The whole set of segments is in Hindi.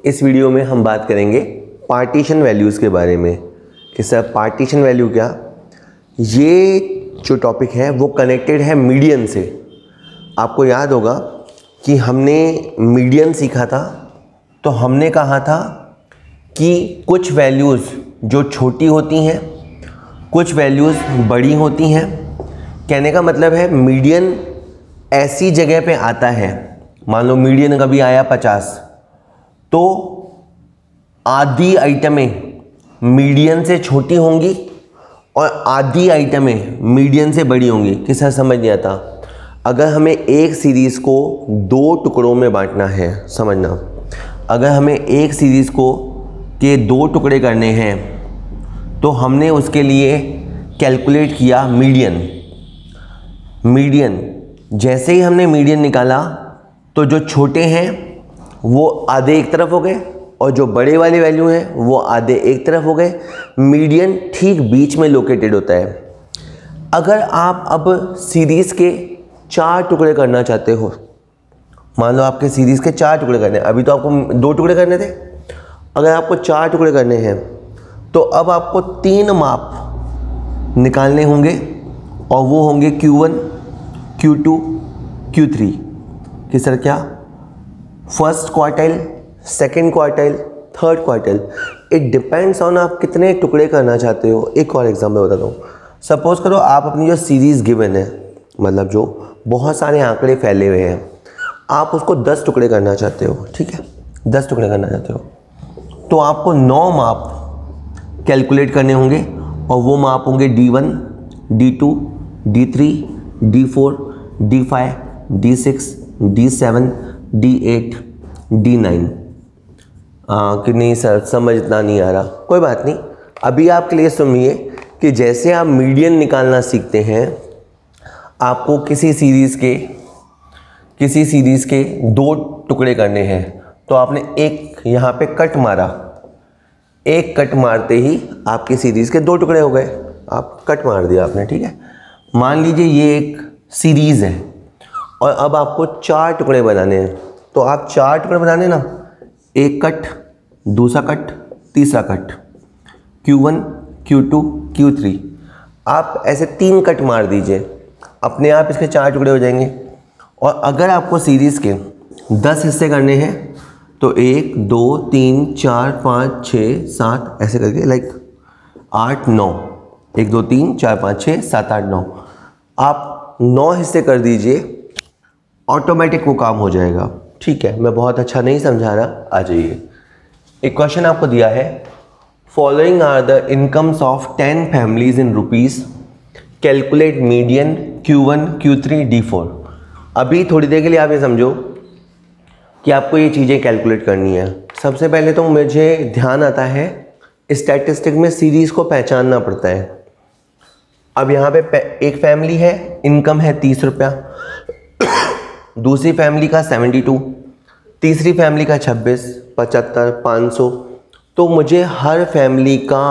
इस वीडियो में हम बात करेंगे पार्टीशन वैल्यूज़ के बारे में कि सर पार्टीशन वैल्यू क्या। ये जो टॉपिक है वो कनेक्टेड है मीडियन से। आपको याद होगा कि हमने मीडियन सीखा था, तो हमने कहा था कि कुछ वैल्यूज़ जो छोटी होती हैं, कुछ वैल्यूज़ बड़ी होती हैं। कहने का मतलब है मीडियन ऐसी जगह पे आता है, मान लो मीडियन कभी आया 50, तो आधी आइटमें मीडियन से छोटी होंगी और आधी आइटमें मीडियन से बड़ी होंगी। कि सर समझ नहीं आता, अगर हमें एक सीरीज़ को दो टुकड़ों में बांटना है, समझना, अगर हमें एक सीरीज़ को के दो टुकड़े करने हैं तो हमने उसके लिए कैलकुलेट किया मीडियन। जैसे ही हमने मीडियन निकाला तो जो छोटे हैं वो आधे एक तरफ हो गए और जो बड़े वाली वैल्यू हैं वो आधे एक तरफ हो गए। मीडियन ठीक बीच में लोकेटेड होता है। अगर आप अब सीरीज़ के 4 टुकड़े करना चाहते हो, मान लो आपके सीरीज़ के 4 टुकड़े करने हैं, अभी तो आपको 2 टुकड़े करने थे, अगर आपको 4 टुकड़े करने हैं तो अब आपको 3 माप निकालने होंगे और वो होंगे Q1, Q2, Q3। कि सर क्या, first quartile, second quartile, third quartile, it depends on आप कितने टुकड़े करना चाहते हो। एक और एग्जाम्पल बताता हूँ। सपोज करो आप अपनी जो सीरीज़ गिवन है, मतलब जो बहुत सारे आंकड़े फैले हुए हैं, आप उसको 10 टुकड़े करना चाहते हो, ठीक है, 10 टुकड़े करना चाहते हो, तो आपको 9 माप कैलकुलेट करने होंगे और वो माप होंगे D1, D2, D3, D4, D5, D6, D7, D8, D9। कि नहीं सर समझ इतना नहीं आ रहा, कोई बात नहीं। अभी आपके लिए सुनिए कि जैसे आप मीडियन निकालना सीखते हैं, आपको किसी सीरीज़ के 2 टुकड़े करने हैं, तो आपने एक यहाँ पे कट मारा, एक कट मारते ही आपकी सीरीज़ के 2 टुकड़े हो गए। आप कट मार दिया आपने, ठीक है। मान लीजिए ये एक सीरीज़ है और अब आपको 4 टुकड़े बनाने हैं, तो आप 4 टुकड़े बनाने ना, एक कट, दूसरा कट, तीसरा कट, Q1, Q2, Q3, आप ऐसे 3 कट मार दीजिए, अपने आप इसके 4 टुकड़े हो जाएंगे। और अगर आपको सीरीज़ के 10 हिस्से करने हैं तो 1, 2, 3, 4, 5, 6, 7 ऐसे करके, लाइक 8, 9, 1, 2, 3, 4, 5, 6, 7, 8, 9, आप 9 हिस्से कर दीजिए, ऑटोमेटिक वो काम हो जाएगा। ठीक है, मैं बहुत अच्छा नहीं समझा रहा, आ जाइए। एक क्वेश्चन आपको दिया है, following are the incomes of 10 families in rupees, calculate median Q1, Q3, D4। अभी थोड़ी देर के लिए आप ये समझो कि आपको ये चीज़ें कैलकुलेट करनी है। सबसे पहले तो मुझे ध्यान आता है स्टैटिस्टिक में सीरीज़ को पहचानना पड़ता है। अब यहाँ पे एक फैमिली है, इनकम है 30 रुपया, दूसरी फैमिली का 72, तीसरी फैमिली का 26, 75, 500। तो मुझे हर फैमिली का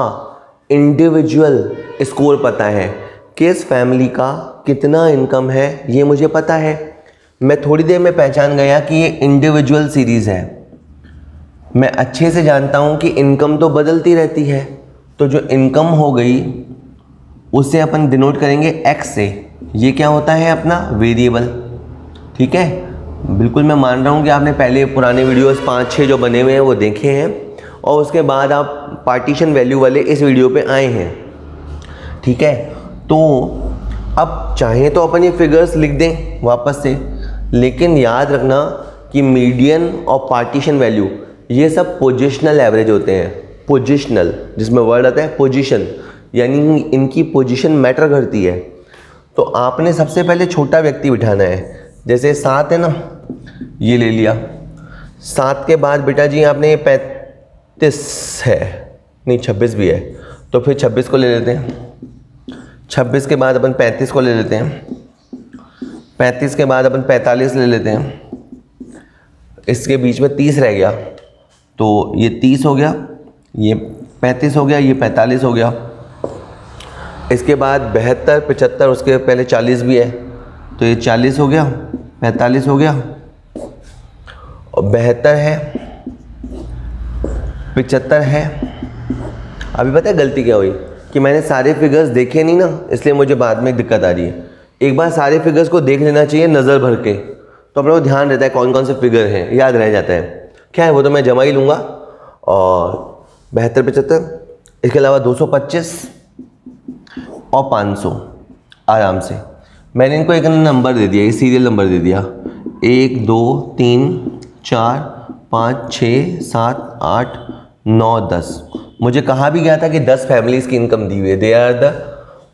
इंडिविजुअल स्कोर पता है, किस फैमिली का कितना इनकम है ये मुझे पता है। मैं थोड़ी देर में पहचान गया कि ये इंडिविजुअल सीरीज़ है। मैं अच्छे से जानता हूँ कि इनकम तो बदलती रहती है, तो जो इनकम हो गई उसे अपन डिनोट करेंगे X से। ये क्या होता है अपना वेरिएबल, ठीक है। बिल्कुल मैं मान रहा हूँ कि आपने पहले पुराने वीडियोस 5-6 जो बने हुए हैं वो देखे हैं और उसके बाद आप पार्टीशन वैल्यू वाले इस वीडियो पे आए हैं, ठीक है। तो अब चाहें तो अपन ये फिगर्स लिख दें वापस से, लेकिन याद रखना कि मीडियन और पार्टीशन वैल्यू ये सब पोजिशनल एवरेज होते हैं। पोजिशनल, जिसमें वर्ड आता है पोजीशन, यानी इनकी पोजीशन मैटर करती है। तो आपने सबसे पहले छोटा व्यक्ति बिठाना है। जैसे 7 है ना, ये ले लिया। 7 के बाद बेटा जी आपने 35 है, नहीं 26 भी है, तो फिर 26 को ले लेते हैं। 26 के बाद अपन 35 को ले लेते हैं। 35 के बाद अपन 45 ले लेते हैं। इसके बीच में 30 रह गया, तो ये 30 हो गया, ये 35 हो गया, ये 45 हो गया। इसके बाद 72, 75, उसके पहले 40 भी है, तो ये 40 हो गया, 45 हो गया और 72 है, 75 है। अभी पता है गलती क्या हुई कि मैंने सारे फिगर्स देखे नहीं ना, इसलिए मुझे बाद में दिक्कत आ रही है। एक बार सारे फिगर्स को देख लेना चाहिए नज़र भर के, तो अपने को ध्यान रहता है कौन कौन से फिगर हैं, याद रह जाता है। क्या है वो तो मैं जमा ही लूँगा। और 72, 75, इसके अलावा 225 और 500 आराम से। मैंने इनको एक नंबर दे दिया, ये सीरियल नंबर दे दिया, 1 2 3 4 5 6 7 8 9 10। मुझे कहा भी गया था कि 10 फैमिलीज़ की इनकम दी हुई है, they are the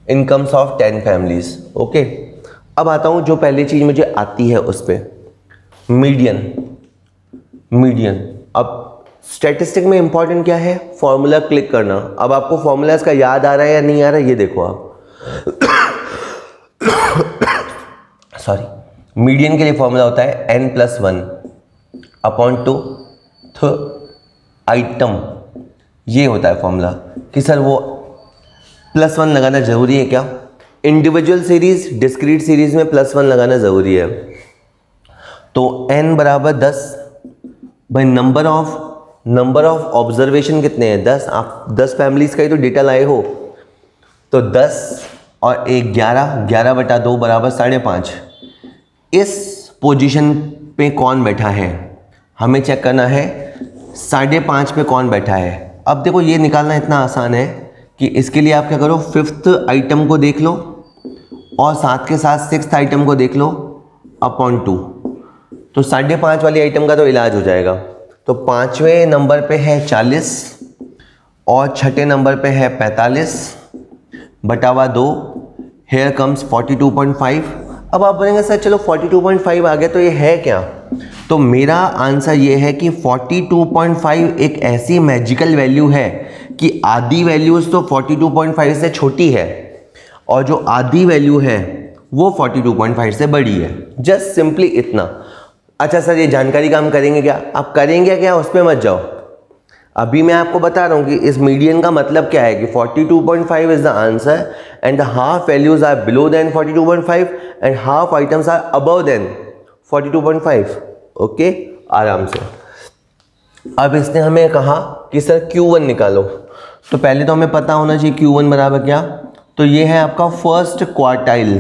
incomes of 10 families. Okay, अब आता हूँ जो पहली चीज़ मुझे आती है उस पर, मीडियन। मीडियन अब स्टैटिस्टिक में इंपॉर्टेंट क्या है, फॉर्मूला क्लिक करना। अब आपको फॉर्मूला इसका याद आ रहा है या नहीं आ रहा है, ये देखो आप। सॉरी, मीडियन के लिए फॉर्मूला होता है n+1 अपॉन 2 आइटम। ये होता है फॉर्मूला कि सर वो +1 लगाना ज़रूरी है क्या? इंडिविजुअल सीरीज, डिस्क्रीट सीरीज में +1 लगाना ज़रूरी है। तो n बराबर 10, भाई नंबर ऑफ ऑब्जर्वेशन कितने हैं? 10। आप 10 फैमिलीज़ का ही तो डेटा लाए हो, तो 10 और 1 11, 11/2 बराबर 5.5। इस पोजीशन पे कौन बैठा है हमें चेक करना है, 5.5 पे कौन बैठा है। अब देखो ये निकालना इतना आसान है कि इसके लिए आप क्या करो, 5th आइटम को देख लो और साथ के साथ 6th आइटम को देख लो अपॉन 2, तो 5.5 वाली आइटम का तो इलाज हो जाएगा। तो 5वें नंबर पे है 40 और 6ठे नंबर पे है 45 बटावा 2, हेयर कम्स 42.5। अब आप बोलेंगे सर चलो 42.5 आ गया तो ये है क्या? तो मेरा आंसर ये है कि 42.5 एक ऐसी मैजिकल वैल्यू है कि आधी वैल्यूज़ तो 42.5 से छोटी है और जो आधी वैल्यू है वो 42.5 से बड़ी है। जस्ट सिंपली इतना। अच्छा सर ये जानकारी का हम करेंगे क्या? आप करेंगे क्या उस पर मत जाओ, अभी मैं आपको बता रहा हूँ कि इस मीडियन का मतलब क्या है कि 42.5 is the answer and half values are below than 42.5 and half items are above than 42.5। Okay, आराम से। अब इसने हमें कहा कि सर Q1 निकालो, तो पहले तो हमें पता होना चाहिए Q1 बराबर क्या। तो ये है आपका फर्स्ट क्वार्टाइल,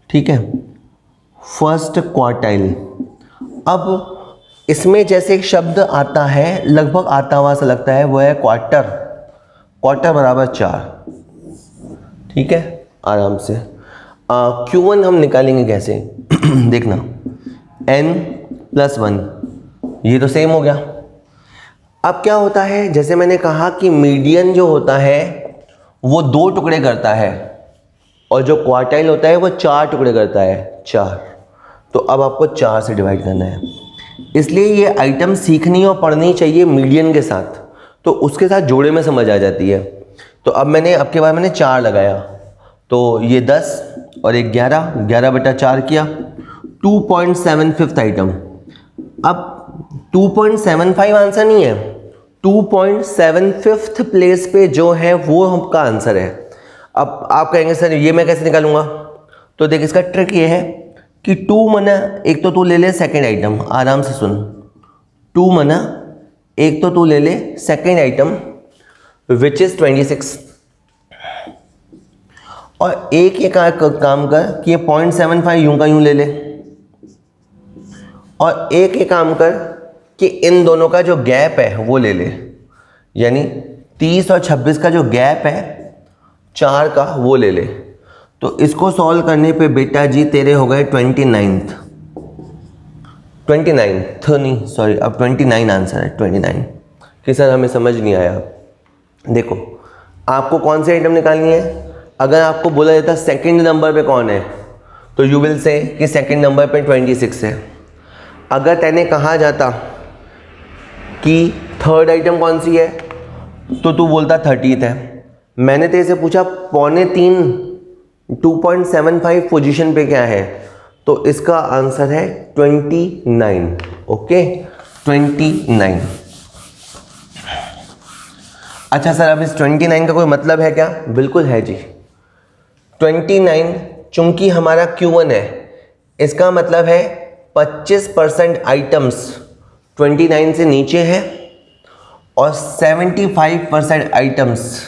ठीक है, फर्स्ट क्वार्टाइल। अब इसमें जैसे एक शब्द आता है, लगभग आता हुआ सा लगता है, वो है क्वार्टर। क्वार्टर बराबर 4, ठीक है, आराम से। Q1 हम निकालेंगे कैसे देखना, n+1, ये तो सेम हो गया। अब क्या होता है, जैसे मैंने कहा कि मीडियन जो होता है वो 2 टुकड़े करता है और जो क्वार्टाइल होता है वो 4 टुकड़े करता है, 4। तो अब आपको 4 से डिवाइड करना है, इसलिए ये आइटम सीखनी और पढ़नी चाहिए मीडियन के साथ, तो उसके साथ जोड़े में समझ आ जाती है। तो अब मैंने अब के बाद मैंने 4 लगाया, तो ये 10 और 1 11, 11/4 किया, 2.75 आइटम। अब 2.75 आंसर नहीं है, 2.75 प्लेस पे जो है वो आपका आंसर है। अब आप कहेंगे सर ये मैं कैसे निकालूंगा? तो देख इसका ट्रिक ये है कि 2 मना, एक तो तू ले ले सेकेंड आइटम, आराम से सुन, 2 मना एक तो तू ले ले सेकेंड आइटम विच इज 26, और एक काम कर कि ये 0.75 यूं का यूं ले ले, और एक काम कर कि इन दोनों का जो गैप है वो ले ले, यानी 30 और 26 का जो गैप है 4 का वो ले ले। तो इसको सॉल्व करने पे बेटा जी तेरे हो गए 29th नहीं सॉरी, अब 29 आंसर है, 29। कि सर हमें समझ नहीं आया। देखो आपको कौन सी आइटम निकालनी है, अगर आपको बोला जाता सेकंड नंबर पे कौन है तो यू विल से कि सेकंड नंबर पे 26 है। अगर तैने कहा जाता कि थर्ड आइटम कौन सी है तो तू बोलता 30th है। मैंने तेरे से पूछा 2.75 2.75 पोजीशन पे क्या है, तो इसका आंसर है 29। ओके 29। अच्छा सर अब इस 29 का कोई मतलब है क्या? बिल्कुल है जी। 29 चूंकि हमारा Q1 है, इसका मतलब है 25% आइटम्स 29 से नीचे है और 75% आइटम्स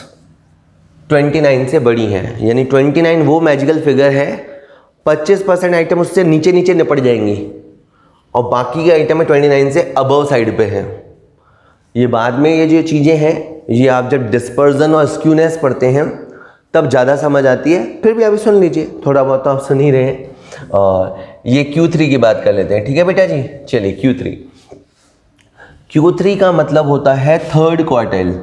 29 से बड़ी हैं, यानी 29 वो मैजिकल फिगर है, 25% आइटम उससे नीचे नीचे निपट जाएंगी और बाकी के आइटम है 29 से अबव साइड पे हैं। ये बाद में ये जो चीज़ें हैं ये आप जब डिस्पर्जन और स्क्यूनेस पढ़ते हैं तब ज़्यादा समझ आती है, फिर भी अभी सुन लीजिए, थोड़ा बहुत तो आप सुन ही रहे हैं। और ये Q3 की बात कर लेते हैं, ठीक है बेटा जी। चलिए Q3 का मतलब होता है थर्ड क्वार्टाइल।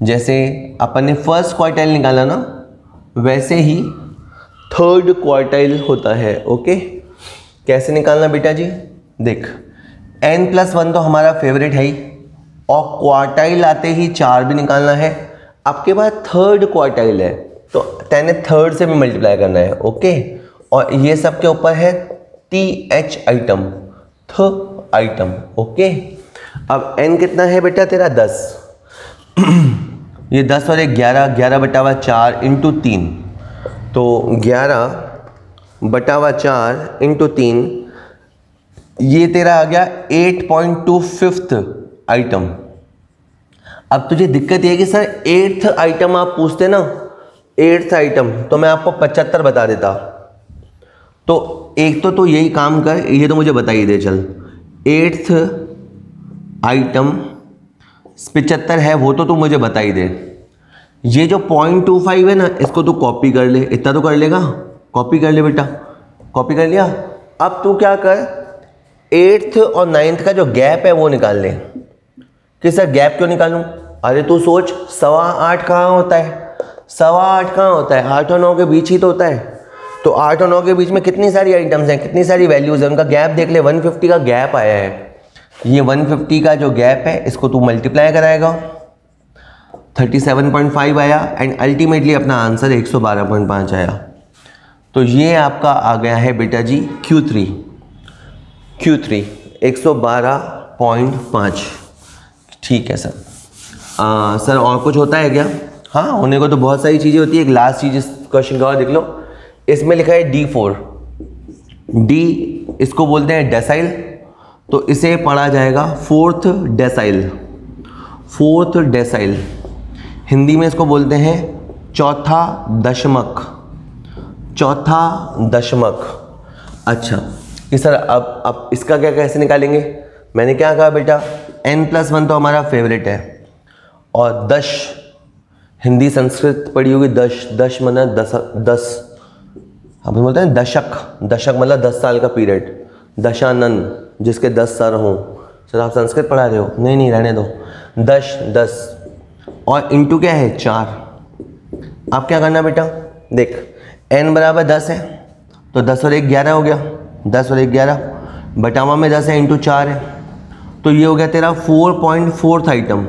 जैसे अपन ने फर्स्ट क्वार्टाइल निकाला ना, वैसे ही थर्ड क्वार्टाइल होता है। ओके, कैसे निकालना बेटा जी? देख, n+1 तो हमारा फेवरेट है ही, और क्वार्टाइल आते ही 4 भी निकालना है। आपके पास थर्ड क्वार्टाइल है तो तेने थर्ड से भी मल्टीप्लाई करना है। ओके, और ये सब के ऊपर है TH आइटम, थ आइटम। ओके, अब n कितना है बेटा तेरा? 10। ये 10 और 11, 11/4 इंटू 3, तो 11/4 इंटू 3, ये तेरा आ गया 8.25 आइटम। अब तुझे दिक्कत ये है कि सर 8th आइटम आप पूछते ना, 8th आइटम, तो मैं आपको 75 बता देता। तो एक तो यही काम कर, ये तो मुझे बता ही दे चल, 8th आइटम 75 है, वो तो तू मुझे बता ही दे। ये जो 0.25 है ना, इसको तू कॉपी कर ले, इतना तो कर लेगा, कॉपी कर ले बेटा, कॉपी कर लिया। अब तू क्या कर, 8th और 9th का जो गैप है वो निकाल ले। कि सर गैप क्यों निकालूं? अरे तू सोच, 8.25 कहाँ होता है? 8.25 कहाँ होता है? 8 और 9 के बीच ही तो होता है। तो 8 और 9 के बीच में कितनी सारी आइटम्स हैं, कितनी सारी वैल्यूज हैं, उनका गैप देख ले। 150 का गैप आया है। ये 150 का जो गैप है इसको तू मल्टीप्लाई कराएगा, 37.5 आया, एंड अल्टीमेटली अपना आंसर 112.5 आया। तो ये आपका आ गया है बेटा जी Q3 112.5। ठीक है सर। सर और कुछ होता है क्या? हाँ, होने को तो बहुत सारी चीज़ें होती है। एक लास्ट चीज़ इस क्वेश्चन का और देख लो, इसमें लिखा है D4। D इसको बोलते हैं डेसाइल, तो इसे पढ़ा जाएगा 4th decyl. 4th decyl Hindi में इसको बोलते हैं चौथा दशमक, चौथा दशमक। अच्छा कि सर अब इसका क्या कैसे निकालेंगे? मैंने क्या कहा बेटा, n+1 तो हमारा फेवरेट है, और दश, हिंदी संस्कृत पढ़ी होगी, दश मना 10, हम बोलते हैं दशक, दशक मतलब 10 साल का पीरियड, दशानन जिसके 10 सर हों। सर आप संस्कृत पढ़ा रहे हो? नहीं रहने दो। 10 और इंटू क्या है? 4। आप क्या करना बेटा, देख n बराबर 10 है तो 10 और 1 11 हो गया, 10 और 1 11, बटावा में 10 है, इंटू 4 है, तो ये हो गया तेरा 4.4 आइटम।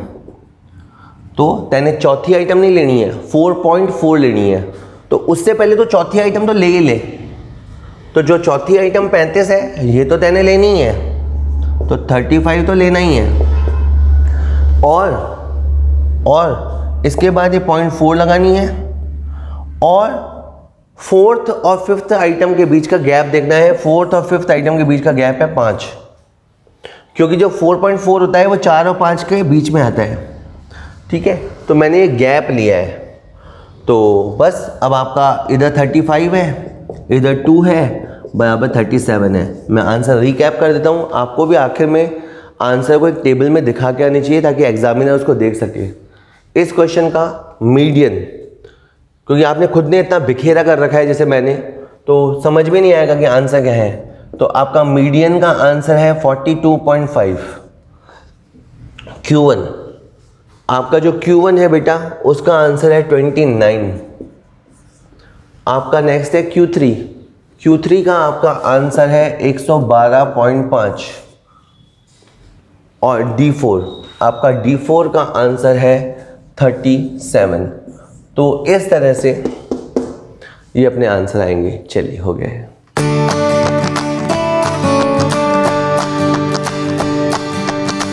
तो तेने चौथी आइटम नहीं लेनी है, 4.4 लेनी है। तो उससे पहले तो चौथी आइटम तो ले ही ले। तो जो चौथी आइटम 35 है ये तो तेने लेनी है, तो 35 तो लेना ही है, और इसके बाद ये 0.4 लगानी है, और 4th और 5th आइटम के बीच का गैप देखना है। 4th और 5th आइटम के बीच का गैप है 5, क्योंकि जो 4.4 होता है वो 4 और 5 के बीच में आता है। ठीक है, तो मैंने ये गैप लिया है। तो बस अब आपका इधर 35 है, इधर 2 है, बराबर 37 है। मैं आंसर रिकैप कर देता हूँ, आपको भी आखिर में आंसर को एक टेबल में दिखा के आनी चाहिए ताकि एग्जामिनर उसको देख सके। इस क्वेश्चन का मीडियन, क्योंकि आपने खुद ने इतना बिखेरा कर रखा है जैसे मैंने, तो समझ में नहीं आएगा कि आंसर क्या है। तो आपका मीडियन का आंसर है 42.5। Q1, आपका जो Q1 है बेटा उसका आंसर है 29। आपका नेक्स्ट है Q3। Q3 का आपका आंसर है 112.5, और D4, आपका D4 का आंसर है 37। तो इस तरह से ये अपने आंसर आएंगे। चलिए, हो गए।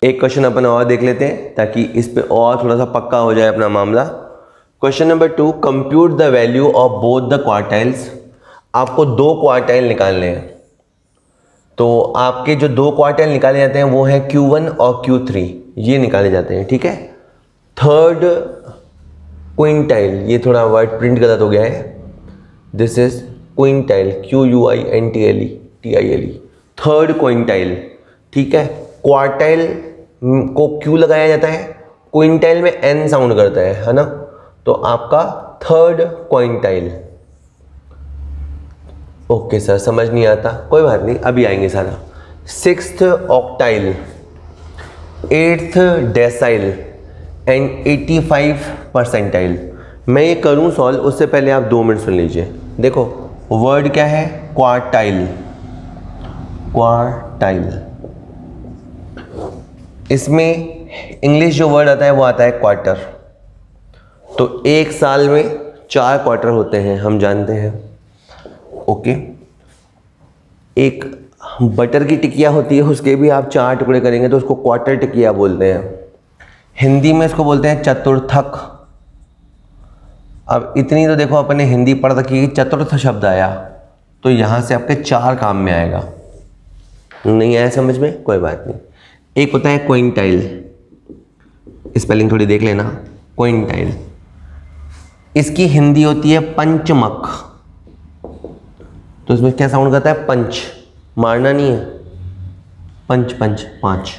एक क्वेश्चन अपन और देख लेते हैं ताकि इस पे और थोड़ा सा पक्का हो जाए अपना मामला। Question number 2, compute the value of both the quartiles. आपको 2 क्वार्टाइल निकालने हैं, तो आपके जो 2 क्वार्टाइल निकाले जाते हैं वो हैं Q1 और Q3। ये निकाले जाते हैं, ठीक है। थर्ड क्विंटाइल, ये थोड़ा वर्ड प्रिंट गलत हो गया है, this is quintile, QUINTLE, third quintile, ठीक है। क्वार्टाइल को क्यू लगाया जाता है, क्विंटाइल में N साउंड करता है ना, तो आपका थर्ड क्विंटाइल। ओके सर, समझ नहीं आता, कोई बात नहीं, अभी आएंगे सारा। Sixth octyl, eighth decyl and 85 percentile. मैं ये करूँ सॉल्व, उससे पहले आप 2 मिनट सुन लीजिए। देखो वर्ड क्या है, क्वार्टाइल, क्वार्टाइल। इसमें इंग्लिश जो वर्ड आता है वो आता है क्वार्टर। तो एक साल में 4 क्वार्टर होते हैं, हम जानते हैं। ओके, एक बटर की टिकिया होती है, उसके भी आप 4 टुकड़े करेंगे तो उसको क्वार्टर टिकिया बोलते हैं। हिंदी में इसको बोलते हैं चतुर्थक। अब इतनी तो देखो अपने हिंदी पढ़ रखी, चतुर्थ शब्द आया तो यहाँ से आपके 4 काम में आएगा। नहीं आया समझ में, कोई बात नहीं। एक होता है क्विंटाइल, स्पेलिंग थोड़ी देख लेना, क्विंटाइल। इसकी हिंदी होती है पंचमक, तो इसमें क्या साउंड करता है, पंच, मारना नहीं है, पंच पंच 5,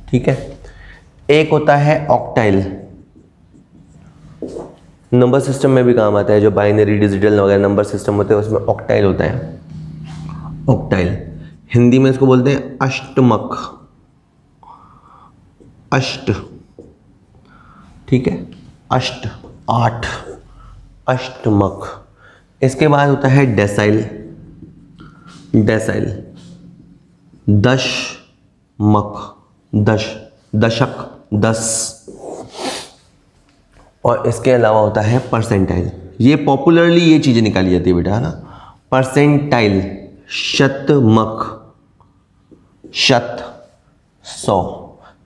ठीक है। एक होता है ऑक्टाइल, नंबर सिस्टम में भी काम आता है, जो बाइनरी डिजिटल वगैरह नंबर सिस्टम होते हैं उसमें ऑक्टाइल होता है, ऑक्टाइल। हिंदी में इसको बोलते हैं अष्टमक, अष्ट, ठीक है, अष्ट 8, अष्टमक। इसके बाद होता है डेसाइल, डेसाइल, दशमक, दशक 10। और इसके अलावा होता है परसेंटाइल। ये पॉपुलरली ये चीज़ें निकाली जाती है बेटा, है ना। परसेंटाइल, शतमक, शत 100,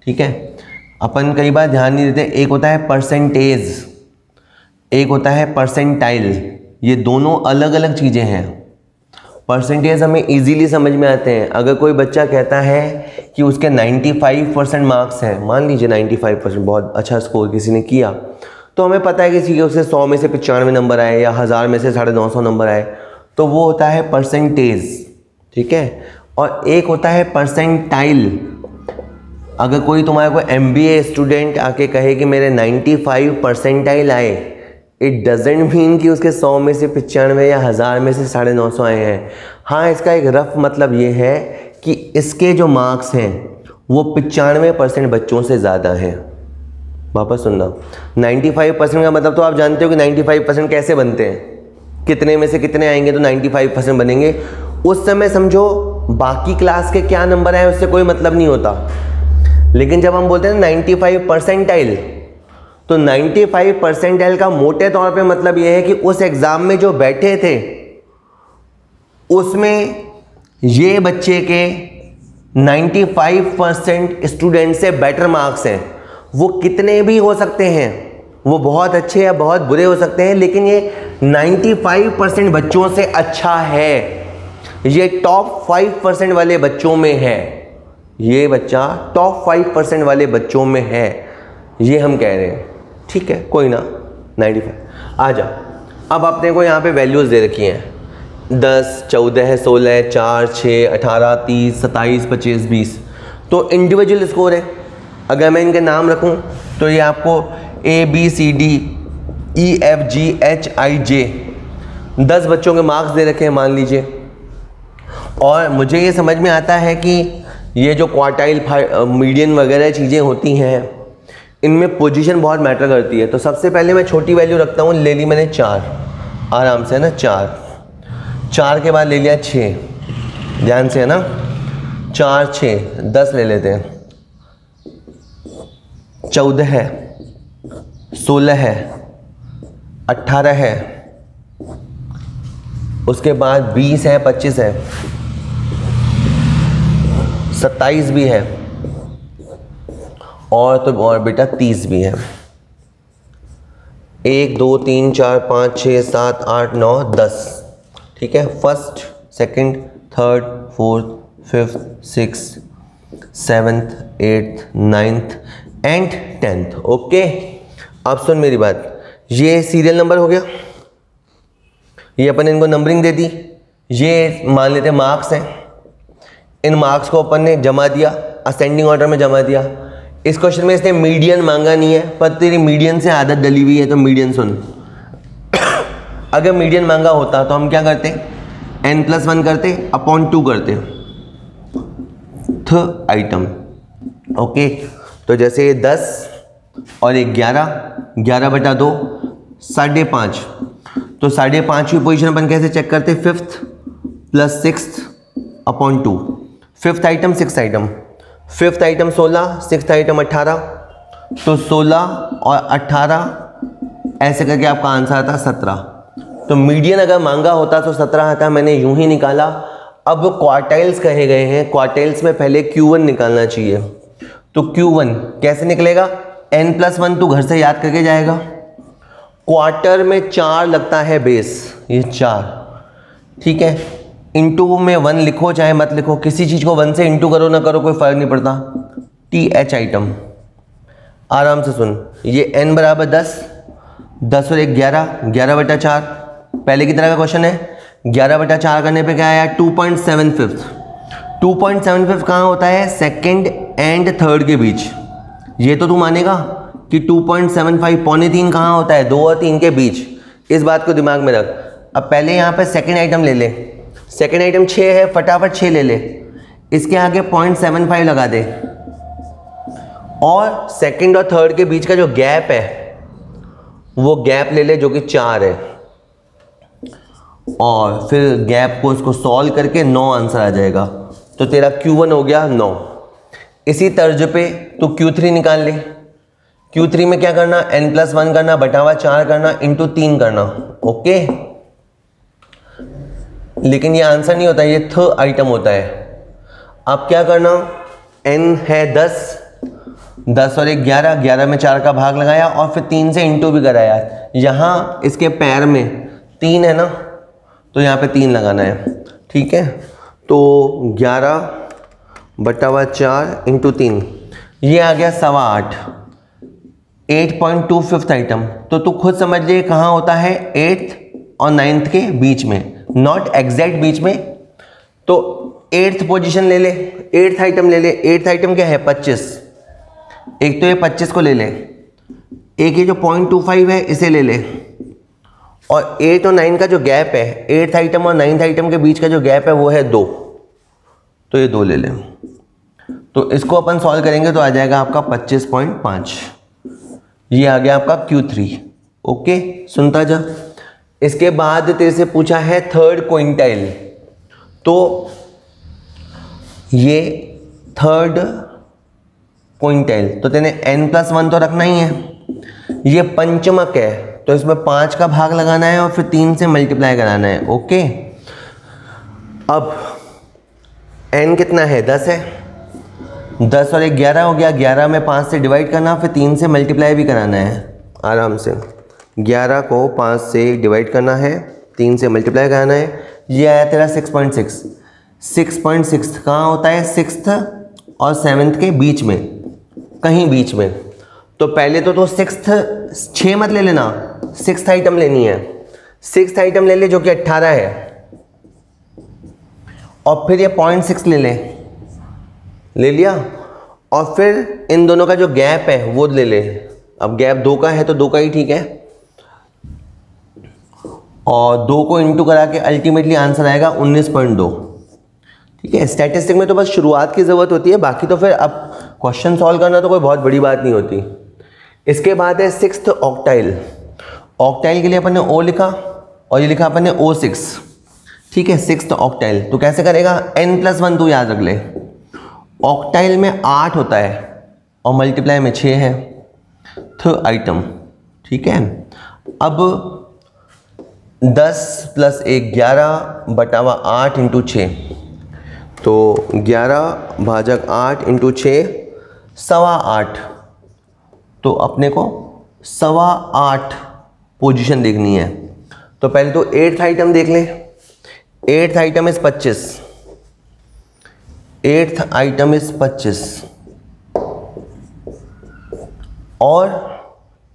ठीक है। अपन कई बार ध्यान नहीं देते, एक होता है परसेंटेज, एक होता है परसेंटाइल, ये दोनों अलग अलग चीज़ें हैं। परसेंटेज हमें इजीली समझ में आते हैं। अगर कोई बच्चा कहता है कि उसके 95% मार्क्स हैं, मान लीजिए 95%, बहुत अच्छा स्कोर किसी ने किया, तो हमें पता है कि किसी के उससे 100 में से 95 नंबर आए या 1000 में से 950 नंबर आए, तो वो होता है परसेंटेज, ठीक है। और एक होता है परसेंटाइल। अगर कोई तुम्हारे को MBA स्टूडेंट आके कहे कि मेरे 95 परसेंटाइल आए, इट डजेंट मीन कि उसके 100 में से 95 या 1000 में से 950 आए हैं। हाँ, इसका एक रफ मतलब ये है कि इसके जो मार्क्स हैं वो 95% बच्चों से ज़्यादा हैं। वापस सुनना, 95% का मतलब तो आप जानते हो कि 95% कैसे बनते हैं, कितने में से कितने आएंगे तो 95% बनेंगे। उस समय समझो बाकी क्लास के क्या नंबर आए उससे कोई मतलब नहीं होता। लेकिन जब हम बोलते हैं 95 परसेंटाइल, तो 95 परसेंटाइल का मोटे तौर पे मतलब यह है कि उस एग्ज़ाम में जो बैठे थे उसमें ये बच्चे के 95% स्टूडेंट से बेटर मार्क्स हैं। वो कितने भी हो सकते हैं, वो बहुत अच्छे या बहुत बुरे हो सकते हैं, लेकिन ये 95% बच्चों से अच्छा है, ये टॉप 5% वाले बच्चों में है, ये बच्चा टॉप 5% वाले बच्चों में है, ये हम कह रहे हैं, ठीक है। कोई ना, 95 आ जा। अब अपने को यहाँ पे वैल्यूज़ दे रखी हैं, 10, 14, 16, 4, 6, 18, 30, 27, 25, 20। तो इंडिविजुअल स्कोर है। अगर मैं इनके नाम रखूँ तो ये आपको ABCDEFGHIJ 10 बच्चों के मार्क्स दे रखे हैं मान लीजिए। और मुझे ये समझ में आता है कि ये जो क्वार्टाइल, मीडियन वगैरह चीज़ें होती हैं, इनमें पोजीशन बहुत मैटर करती है। तो सबसे पहले मैं छोटी वैल्यू रखता हूँ, ले ली मैंने 4, आराम से, है ना। 4 के बाद ले लिया 6, ध्यान से, है ना। 4, 6, 10 ले लेते हैं। 14 है, 16 है, 18 है, उसके बाद 20 है, 25 है, 27 भी है, और बेटा 30 भी है। 1, 2, 3, 4, 5, 6, 7, 8, 9, 10, ठीक है। First, second, third, fourth, fifth, sixth, 7th, 8th, 9th and 10th। Okay, अब सुन मेरी बात, ये सीरियल नंबर हो गया, ये अपन इनको नंबरिंग दे दी, ये मान लेते मार्क्स हैं, इन मार्क्स को अपन ने जमा दिया, असेंडिंग ऑर्डर में जमा दिया। इस क्वेश्चन में इसने मीडियन मांगा नहीं है, पर तेरी मीडियन से आदत डली हुई है तो मीडियन सुन। अगर मीडियन मांगा होता तो हम क्या करते, n+1 करते अपॉन 2 करते थ आइटम। ओके, तो जैसे 10 और 11/2 5.5, तो 5.5 पोजीशन अपन कैसे चेक करते, 5th + 6th upon 2। 5th item 6th item, 5th item 16, 6th item 18, तो 16 और 18 ऐसे करके आपका आंसर आता 17। तो मीडियन अगर मांगा होता तो 17 आता, मैंने यूं ही निकाला। अब क्वार्टाइल्स कहे गए हैं, क्वार्टाइल्स में पहले Q1 निकालना चाहिए। तो Q1 कैसे निकलेगा, n+1 तू घर से याद करके जाएगा। क्वार्टर में 4 लगता है बेस, ये 4, ठीक है। इंटू में 1 लिखो चाहे मत लिखो, किसी चीज़ को 1 से इंटू करो ना करो कोई फ़र्क नहीं पड़ता। TH आइटम, आराम से सुन, ये n = 10, 10 और 1 11, 11/4। पहले की तरह का क्वेश्चन है, 11/4 करने पे क्या आया, 2.75। 2.75 कहाँ होता है, सेकंड एंड थर्ड के बीच। ये तो तू मानेगा कि 2.75 पौने 3 कहाँ होता है, 2 और 3 के बीच। इस बात को दिमाग में रख। अब पहले यहाँ पे सेकंड आइटम ले ले, सेकंड आइटम 6 है, फटाफट 6 ले ले, इसके आगे 0.75 लगा दे, और सेकंड और थर्ड के बीच का जो गैप है वो गैप ले ले जो कि 4 है, और फिर गैप को इसको सॉल्व करके 9 आंसर आ जाएगा। तो तेरा Q1 हो गया 9। इसी तर्ज पे तो Q3 निकाल ले। Q3 में क्या करना, n+1 करना, बटावा 4 करना, इंटू 3 करना। ओके, लेकिन ये आंसर नहीं होता, ये थ आइटम होता है। अब क्या करना, n है 10, 10 और 1 11, 11 में 4 का भाग लगाया और फिर 3 से इंटू भी कराया। यहाँ इसके पैर में 3 है ना, तो यहाँ पे 3 लगाना है, ठीक है। तो 11/4 इंटू 3, ये आ गया 8.25। 8.2 5th आइटम, तो तू खुद समझ ले कहाँ होता है, 8th और 9th के बीच में, नॉट एग्जैक्ट बीच में। तो 8th पोजीशन ले ले, 8th आइटम ले ले। 8th आइटम क्या है, 25। एक तो ये 25 को ले ले, एक ये जो 0.25 है इसे ले ले, और 8 और 9 का जो गैप है, 8th आइटम और 9th आइटम के बीच का जो गैप है वो है 2, तो ये 2 ले लें। तो इसको अपन सॉल्व करेंगे तो आ जाएगा आपका 25.5। ये आ गया आपका Q3। ओके, सुनता जा। इसके बाद तेरे से पूछा है थर्ड क्विंटाइल, तो ये थर्ड क्विंटाइल, तो तेने n+1 तो रखना ही है। ये पंचमक है, तो इसमें 5 का भाग लगाना है और फिर 3 से मल्टीप्लाई कराना है। ओके, अब n कितना है, 10 है, 10 और 1 11 हो गया, 11 में 5 से डिवाइड करना, फिर 3 से मल्टीप्लाई भी कराना है। आराम से 11 को 5 से डिवाइड करना है, 3 से मल्टीप्लाई कराना है। ये आया तेरा 6.6। 6.6 कहाँ होता है, 6th और 7th के बीच में, कहीं बीच में। तो पहले तो 6th 6 मत ले लेना, 6th आइटम लेनी है। 6th आइटम ले ले जो कि 18 है, और फिर ये 0.6 ले लिया, और फिर इन दोनों का जो गैप है वो ले ले। अब गैप 2 का है तो 2 का ही ठीक है, और 2 को इंटू करा के अल्टीमेटली आंसर आएगा 19.2। ठीक है, स्टैटिस्टिक में तो बस शुरुआत की ज़रूरत होती है, बाकी तो फिर अब क्वेश्चन सॉल्व करना तो कोई बहुत बड़ी बात नहीं होती। इसके बाद है 6th ऑक्टाइल। ऑक्टाइल के लिए अपन ने O लिखा और ये लिखा अपन ने O6। ठीक है, 6th ऑक्टाइल तो कैसे करेगा, n+1 तू याद रख ले। ऑक्टाइल में 8 होता है और मल्टीप्लाई में 6 है, थ आइटम। ठीक है, अब 10 + 1 11/8 इंटू 6, तो 11/8 इंटू 6 8.25। तो अपने को 8.25 पोजीशन देखनी है। तो पहले तो 8th आइटम देख लें। 8th item is 25। 8th item is 25। और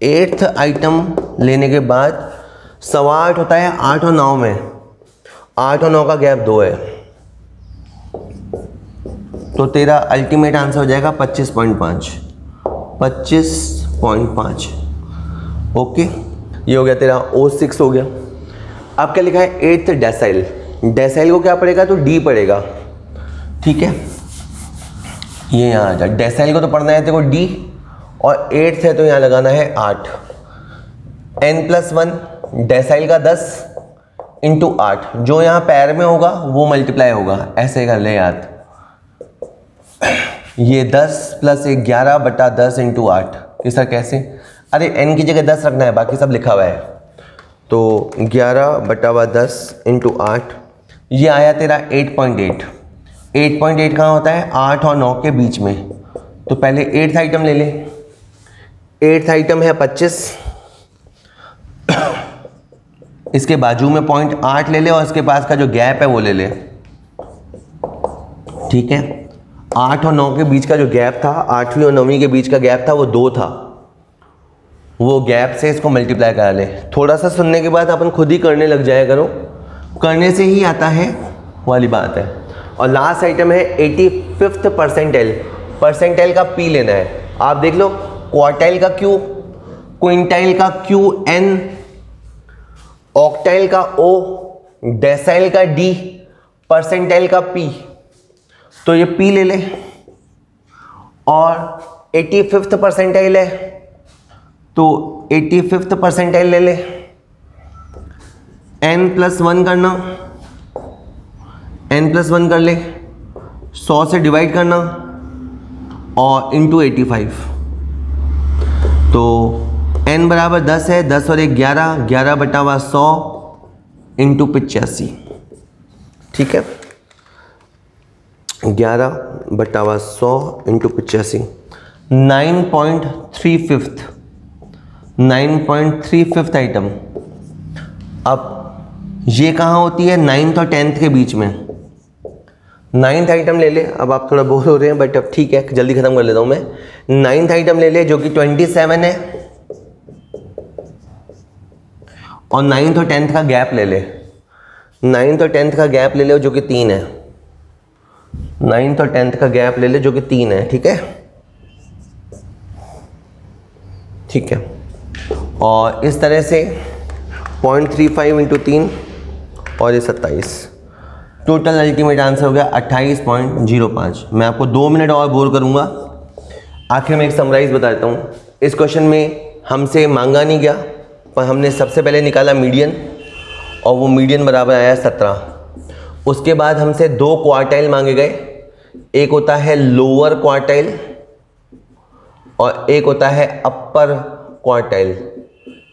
8th आइटम लेने के बाद 8.25 होता है 8 और 9 में, 8 और 9 का गैप 2 है, तो तेरा अल्टीमेट आंसर हो जाएगा 25.5। 25.5 ओके, ये हो गया तेरा O6 हो गया। अब क्या लिखा है 8th डेसाइल, डेसाइल को क्या पड़ेगा तो D पड़ेगा, ठीक है, ये यहाँ आ जाए। डेसाइल को तो पढ़ना है तेरे को D, और 8th है तो यहाँ लगाना है 8। n+1 डेसाइल का 10 × 8, जो यहाँ पैर में होगा वो मल्टीप्लाई होगा, ऐसे कर ले याद। ये 10 + 1 11/10 × 8, ये सर कैसे, अरे n की जगह 10 रखना है, बाकी सब लिखा हुआ है, तो 11/10 × 8, ये आया तेरा 8.8। 8.8 कहाँ होता है 8 और 9 के बीच में, तो पहले 8th आइटम ले ले। 8th आइटम है 25, इसके बाजू में 0.8 ले ले और इसके पास का जो गैप है वो ले ले, ठीक है। 8 और 9 के बीच का जो गैप था, 8वीं और 9वीं के बीच का गैप था वो 2 था, वो गैप से इसको मल्टीप्लाई करा ले। थोड़ा सा सुनने के बाद अपन खुद ही करने लग जाया करो, करने से ही आता है वाली बात है। और लास्ट आइटम है 85th परसेंटाइल, परसेंटाइल का P लेना है। आप देख लो, क्वार्टाइल का Q, क्विंटाइल का QN, ऑक्टाइल का O, डेसाइल का D, परसेंटाइल का P, तो ये P ले ले। और 85th परसेंटाइल है तो 85th परसेंटाइल ले ले। n+1 करना, n+1 कर ले, 100 से डिवाइड करना और इंटू 85, तो n बराबर 10 है, 10 और 1 11, 11/100 इंटू 85, ठीक है, 11/100 इंटू 85, 9.35 आइटम। अब ये कहाँ होती है 9th और 10th के बीच में। 9th आइटम ले ले, अब आप थोड़ा बोर हो रहे हैं बट अब ठीक है जल्दी खत्म कर लेता हूँ मैं। 9th आइटम ले ले जो कि 27 है, और 9th और 10th का गैप ले ले। 9th और 10th का गैप ले ले जो कि 3 है। 9th और 10th का गैप ले ले जो कि 3 है, ठीक है, ठीक है। और इस तरह से 0.35 × 3 और ये 27, टोटल अल्टीमेट आंसर हो गया 28.05। मैं आपको 2 मिनट और बोर करूंगा, आखिर में एक समराइज बता देता हूँ। इस क्वेश्चन में हमसे मांगा नहीं गया, पर हमने सबसे पहले निकाला मीडियन, और वो मीडियन बराबर आया 17। उसके बाद हमसे 2 क्वार्टाइल मांगे गए, एक होता है लोअर क्वार्टाइल और एक होता है अपर क्वार्टाइल,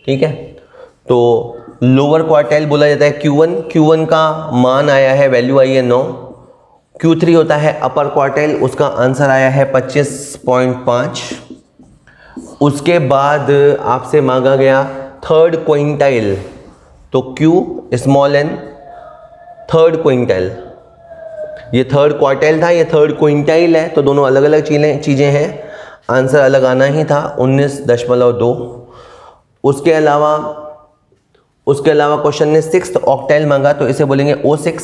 ठीक है। तो लोअर क्वार्टाइल बोला जाता है Q1, Q1 का मान आया है, वैल्यू आई है 9। Q3 होता है अपर क्वार्टाइल, उसका आंसर आया है 25.5। उसके बाद आपसे मांगा गया थर्ड क्विंटाइल, तो Q small n, third quintile, ये थर्ड क्वार्टाइल था, ये थर्ड क्विंटाइल है, तो दोनों अलग अलग चीज़ें हैं, आंसर अलग आना ही था 19.2। उसके अलावा क्वेश्चन ने 6th ऑक्टाइल मांगा, तो इसे बोलेंगे O6।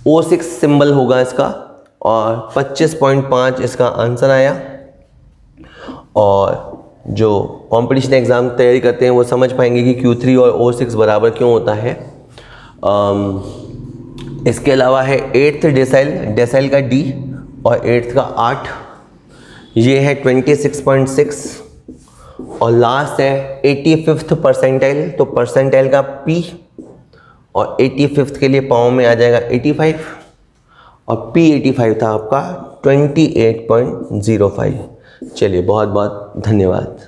O6 सिंबल होगा इसका, और 25.5 इसका आंसर आया। और जो कंपटीशन एग्ज़ाम तैयारी करते हैं वो समझ पाएंगे कि Q3 और O6 बराबर क्यों होता है। इसके अलावा है 8th डेसाइल, डेसाइल का D और 8th का 8, ये है 26.6। और लास्ट है 85th परसेंटाइल, तो परसेंटाइल का P, और 85th के लिए पाँव में आ जाएगा 85, और P 85 था आपका 28.05। चलिए बहुत बहुत धन्यवाद।